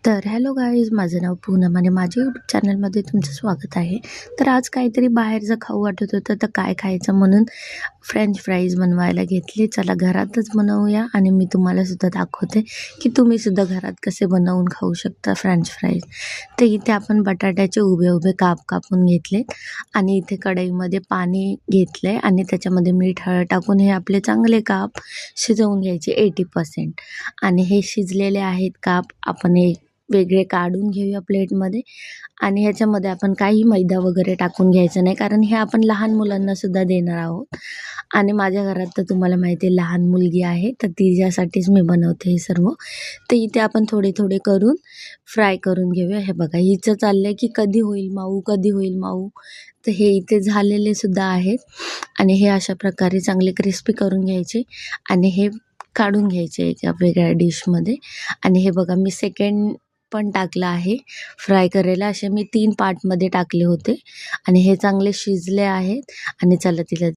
तर hello guys, माझं नाव पूनम आणि माझ्या यूट्यूब चॅनलमध्ये तुमचं स्वागत आहे. तर आज काहीतरी बाहेरचं खाऊ वाटत होतं, तर काय खायचं म्हणून फ्रेंच फ्राईज बनवायला घेतले. चला घरातच बनवूया आणि मी तुम्हाला सुद्धा दाखवते की तुम्ही सुद्धा घरात कसे बनवून खाऊ शकता फ्रेंच फ्राईज. तर इथे आपण बटाट्याचे उभे उभे काप कापून घेतलेत आणि इथे कढईमध्ये पाणी घेतलं आहे आणि त्याच्यामध्ये मीठ हळद टाकून हे आपले चांगले काप शिजवून घ्यायचे 80%. आणि हे शिजलेले आहेत काप आपण एक वेगळे काढून घेऊया प्लेटमध्ये. आणि ह्याच्यामध्ये आपण काही मैदा वगैरे टाकून घ्यायचं नाही, कारण हे आपण लहान मुलांना सुद्धा देणार आहोत. आणि माझ्या घरात तर तुम्हाला माहिती आहे लहान मुलगी आहे, तर तिच्यासाठीच मी बनवते हे सर्व. तर इथे आपण थोडे थोडे करून फ्राय करून घेऊया. हे बघा, हिचं चाललं आहे की कधी होईल माऊ, कधी होईल माऊ. तर हे इथे झालेले सुद्धा आहेत आणि हे अशा प्रकारे चांगले क्रिस्पी करून घ्यायचे आणि हे काढून घ्यायचे एका वेगळ्या डिशमध्ये. आणि हे बघा, मी सेकंड पण टाकलं आहे फ्राय करायला. असे मी 3 पार्टमध्ये टाकले होते आणि हे चांगले शिजले आहेत. आणि चला तिला